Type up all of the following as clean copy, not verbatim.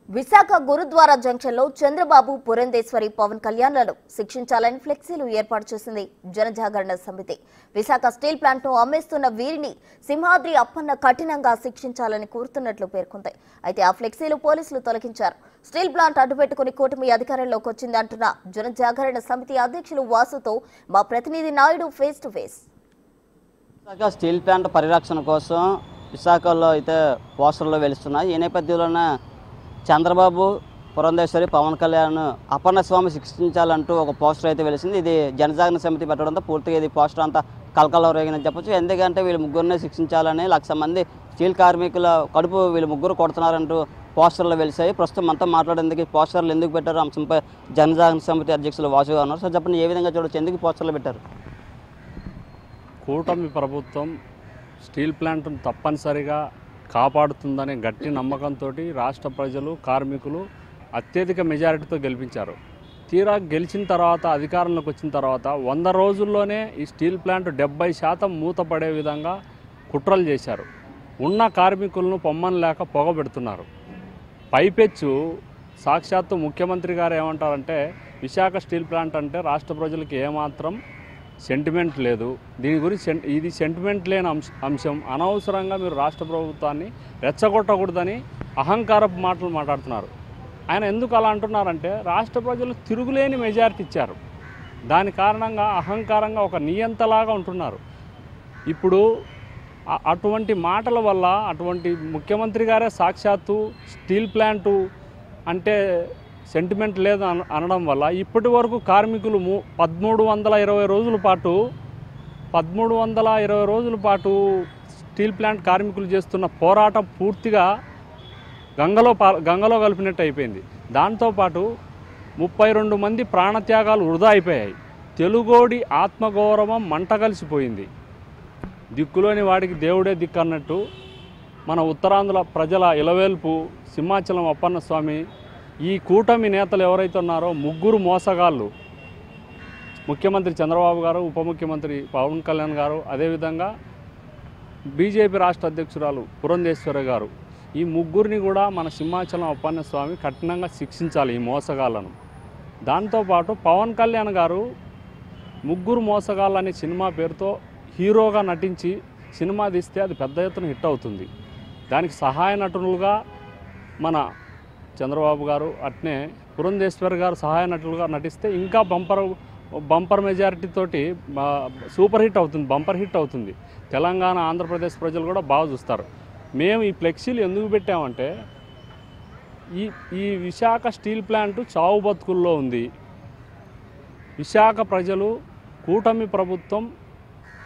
Visakha gurdwara junction లో చంద్రబాబు పురంధేశ్వరి పవన్ కళ్యాణ్లను శిక్షించాలని ఫ్లెక్సీలు ఏర్పాటు చేసింది జనజాగరణ సమితి. విశాఖ స్టీల్ ప్లాంట్ ను అమ్మేస్తున్న వీరిని సింహాద్రి అప్పన్న కఠినంగా శిక్షించాలని కోరుతున్నట్లు పేర్కొంది. అయితే ఆ ఫ్లెక్సీలు పోలీసులు తొలగించారు. స్టీల్ ప్లాంట్ అడ్డుపెట్టుకుని కూటమి అధికారంలోకి వచ్చింది అంటున్న జనజాగరణ సమితి అధ్యక్షులు వాసుతో మా ప్రతినిధి Naidu face to face. Visakha steel plant పరిరక్షణ కోసం విశాఖలో అయితే పోస్టర్లు వెలుస్తున్నాయి. ఈ నేపథ్యంలోనే చంద్రబాబు పురంధేశ్వరి పవన్ కళ్యాణ్ అపర్ణ స్వామి శిక్షించాలంటూ ఒక పోస్టర్ అయితే వెలిసింది. ఇది జనజాగరణ సమితి పెట్టడంతో పూర్తిగా ఇది పోస్టర్ అంతా కలకలం రేగిందని చెప్పొచ్చు. ఎందుకంటే వీళ్ళు ముగ్గురిని శిక్షించాలని 1,00,000 మంది స్టీల్ కార్మికుల కడుపు వీళ్ళు ముగ్గురు కొడుతున్నారంటూ పోస్టర్లు వెలిసాయి. ప్రస్తుతం అంతా మాట్లాడేందుకు పోస్టర్లు ఎందుకు పెట్టారు అంశంపై జనజాగరణ సమితి అధ్యక్షులు వాసుగా ఉన్నారు. సో చెప్పండి, ఏ విధంగా చూడొచ్చు, ఎందుకు పోస్టర్లు పెట్టారు? కూటమి ప్రభుత్వం స్టీల్ ప్లాంట్ను తప్పనిసరిగా కాపాడుతుందనే గట్టి నమ్మకంతో రాష్ట్ర ప్రజలు కార్మికులు అత్యధిక మెజారిటీతో గెలిపించారు. తీరా గెలిచిన తర్వాత అధికారంలోకి వచ్చిన తర్వాత 100 రోజుల్లోనే ఈ స్టీల్ ప్లాంట్ 70% మూతపడే విధంగా కుట్రలు చేశారు. ఉన్న కార్మికులను పొమ్మని లేక పొగబెడుతున్నారు. పైపెచ్చు సాక్షాత్తు ముఖ్యమంత్రి గారు ఏమంటారంటే విశాఖ స్టీల్ ప్లాంట్ అంటే రాష్ట్ర ప్రజలకు ఏమాత్రం సెంటిమెంట్ లేదు, దీని గురించి ఇది సెంటిమెంట్ లేని అంశం, అనవసరంగా మీరు రాష్ట్ర ప్రభుత్వాన్ని రెచ్చగొట్టకూడదని అహంకారపు మాటలు మాట్లాడుతున్నారు. ఆయన ఎందుకు అలా అంటున్నారంటే రాష్ట్ర ప్రజలు తిరుగులేని మెజారిటీ ఇచ్చారు. దాని కారణంగా అహంకారంగా ఒక నియంతలాగా ఉంటున్నారు. ఇప్పుడు అటువంటి మాటల వల్ల అటువంటి ముఖ్యమంత్రి గారే సాక్షాత్తు స్టీల్ ప్లాంటు అంటే సెంటిమెంట్ లేదు అనడం వల్ల ఇప్పటి వరకు కార్మికులు 1320 రోజుల పాటు స్టీల్ ప్లాంట్ కార్మికులు చేస్తున్న పోరాటం పూర్తిగా గంగలో కలిపినట్టు అయిపోయింది. దాంతోపాటు 32 మంది ప్రాణత్యాగాలు వృధా అయిపోయాయి. తెలుగోడి ఆత్మగౌరవం మంట కలిసిపోయింది. దిక్కులోని వాడికి దేవుడే దిక్కు అన్నట్టు మన ఉత్తరాంధ్ర ప్రజల ఇలవేల్పు సింహాచలం అప్పన్న స్వామి, ఈ కూటమి నేతలు ఎవరైతే ఉన్నారో ముగ్గురు మోసగాళ్ళు, ముఖ్యమంత్రి చంద్రబాబు గారు, ఉప ముఖ్యమంత్రి పవన్ కళ్యాణ్ గారు, అదేవిధంగా బీజేపీ రాష్ట్ర అధ్యక్షురాలు పురంధేశ్వరి గారు, ఈ ముగ్గురిని కూడా మన సింహాచలం అప్పన్న స్వామి కఠినంగా శిక్షించాలి, ఈ మోసగాళ్ళను. దాంతోపాటు పవన్ కళ్యాణ్ గారు ముగ్గురు మోసగాళ్ళని సినిమా పేరుతో హీరోగా నటించి సినిమా తీస్తే అది పెద్ద ఎత్తున హిట్ అవుతుంది. దానికి సహాయ నటులుగా మన చంద్రబాబు గారు, అట్నే పురంధేశ్వరి గారు సహాయ నటులుగా నటిస్తే ఇంకా బంపర్ మెజారిటీ తోటి సూపర్ హిట్ అవుతుంది, బంపర్ హిట్ అవుతుంది. తెలంగాణ ఆంధ్రప్రదేశ్ ప్రజలు కూడా బాగా చూస్తారు. మేము ఈ ఫ్లెక్సీలు ఎందుకు పెట్టామంటే ఈ విశాఖ స్టీల్ ప్లాంట్ చావు బతుకుల్లో ఉంది. విశాఖ ప్రజలు కూటమి ప్రభుత్వం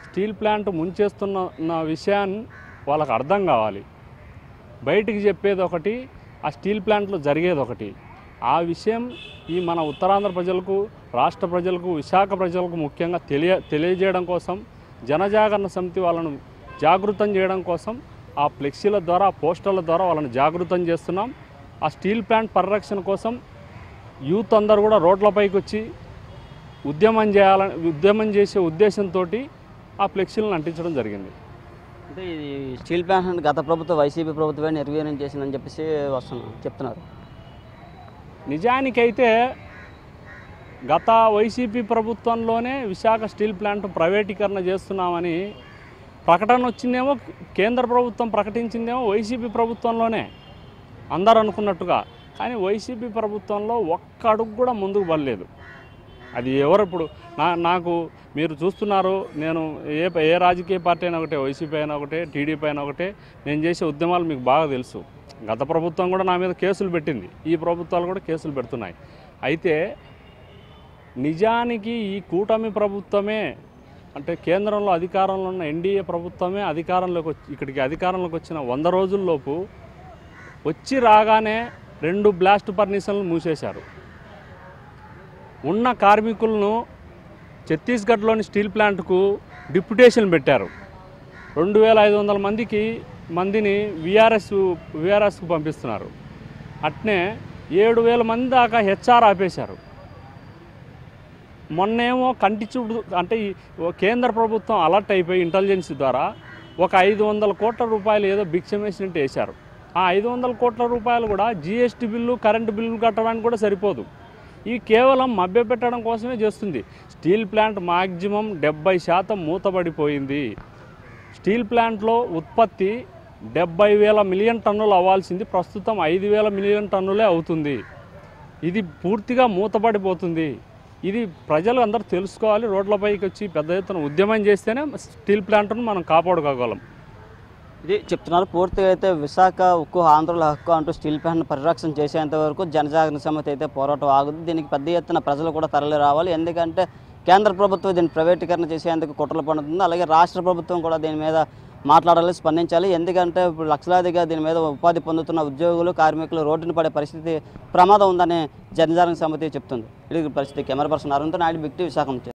స్టీల్ ప్లాంట్ ముంచేస్తున్న విషయాన్ని వాళ్ళకు అర్థం కావాలి. బయటికి చెప్పేది ఒకటి, ఆ స్టీల్ ప్లాంట్లో జరిగేది ఒకటి. ఆ విషయం ఈ మన ఉత్తరాంధ్ర ప్రజలకు, రాష్ట్ర ప్రజలకు, విశాఖ ప్రజలకు ముఖ్యంగా తెలియజేయడం కోసం జనజాగరణ సమితి వాళ్ళను జాగృతం చేయడం కోసం ఆ ఫ్లెక్సీల ద్వారా, పోస్టర్ల ద్వారా వాళ్ళని జాగృతం చేస్తున్నాం. ఆ స్టీల్ ప్లాంట్ పరిరక్షణ కోసం యూత్ అందరూ కూడా రోడ్లపైకి వచ్చి ఉద్యమం చేసే ఉద్దేశంతో ఆ ఫ్లెక్సీలను అంటించడం జరిగింది. అంటే ఈ స్టీల్ ప్లాంట్ గత ప్రభుత్వం వైసీపీ ప్రభుత్వమే నిర్వీర్యం చేసిందని చెప్పేసి చెప్తున్నారు. నిజానికైతే గత వైసీపీ ప్రభుత్వంలోనే విశాఖ స్టీల్ ప్లాంట్ ప్రైవేటీకరణ చేస్తున్నామని ప్రకటన వచ్చిందేమో, కేంద్ర ప్రభుత్వం ప్రకటించిందేమో వైసీపీ ప్రభుత్వంలోనే అందరూ అనుకున్నట్టుగా. కానీ వైసీపీ ప్రభుత్వంలో ఒక్క అడుగు కూడా ముందుకు పడలేదు. అది ఎవరు ఇప్పుడు నాకు మీరు చూస్తున్నారు, నేను ఏ రాజకీయ పార్టీ అయినా ఒకటే, వైసీపీ అయినా ఒకటే, టీడీపీ అయినా ఒకటే, నేను చేసే ఉద్యమాలు మీకు బాగా తెలుసు. గత ప్రభుత్వం కూడా నా మీద కేసులు పెట్టింది, ఈ ప్రభుత్వాలు కూడా కేసులు పెడుతున్నాయి. అయితే నిజానికి ఈ కూటమి ప్రభుత్వమే, అంటే కేంద్రంలో అధికారంలో ఉన్న ఎన్డీఏ ప్రభుత్వమే ఇక్కడికి అధికారంలోకి వచ్చిన 100 రోజుల్లోపు వచ్చి రాగానే 2 బ్లాస్ట్ పర్మిషన్లు మూసేశారు. ఉన్న కార్మికులను ఛత్తీస్గఢ్లోని స్టీల్ ప్లాంట్కు డిప్యుటేషన్ పెట్టారు. 2500 మందిని వీఆర్ఎస్కు పంపిస్తున్నారు. అట్నే 7000 మంది దాకా హెచ్ఆర్ ఆపేశారు. మొన్నేమో కంటి చూపు అంటే కేంద్ర ప్రభుత్వం అలర్ట్ అయిపోయి ఇంటెలిజెన్స్ ద్వారా ఒక 500 కోట్ల రూపాయలు ఏదో భిక్షం వేసినట్టు వేశారు. ఆ ఆ 500 కోట్ల రూపాయలు కూడా జీఎస్టీ బిల్లు, కరెంటు బిల్లు కట్టడానికి కూడా సరిపోదు. ఇవి కేవలం మభ్యపెట్టడం కోసమే చేస్తుంది. Steel plant maximum 70% మూతపడిపోయింది. స్టీల్ ప్లాంట్లో ఉత్పత్తి 70,000 మిలియన్ టన్నులు అవ్వాల్సింది ప్రస్తుతం 5,000 మిలియన్ టన్నులే అవుతుంది. ఇది పూర్తిగా మూతపడిపోతుంది. ఇది ప్రజలు అందరూ తెలుసుకోవాలి. రోడ్లపైకి వచ్చి పెద్ద ఎత్తున ఉద్యమం చేస్తేనే స్టీల్ ప్లాంట్ను మనం కాపాడుకోగలం. ఇది చెప్తున్నారు. పూర్తిగా అయితే విశాఖ ఉక్కు ఆంధ్రుల హక్కు అంటూ స్టీల్ ప్లాంట్ పరిరక్షణ చేసేంత వరకు జనజాగరణ సమితి అయితే పోరాటం ఆగుతుంది. దీనికి పెద్ద ఎత్తున ప్రజలు కూడా తరలి రావాలి. ఎందుకంటే కేంద్ర ప్రభుత్వం దీన్ని ప్రైవేటీకరణ చేసేందుకు కుట్రలు పడుతుంది. అలాగే రాష్ట్ర ప్రభుత్వం కూడా దీని మీద మాట్లాడాలి, స్పందించాలి. ఎందుకంటే ఇప్పుడు లక్షలాదిగా దీని మీద ఉపాధి పొందుతున్న ఉద్యోగులు, కార్మికులు రోడ్డున పడే పరిస్థితి ప్రమాదం ఉందని జనజాగరణ సమితి చెప్తుంది. ఇది పరిస్థితి. కెమెరా పర్సన్ అరుణ్తో నాయుడు, బిగ్ టీవీ, విశాఖ నుంచి.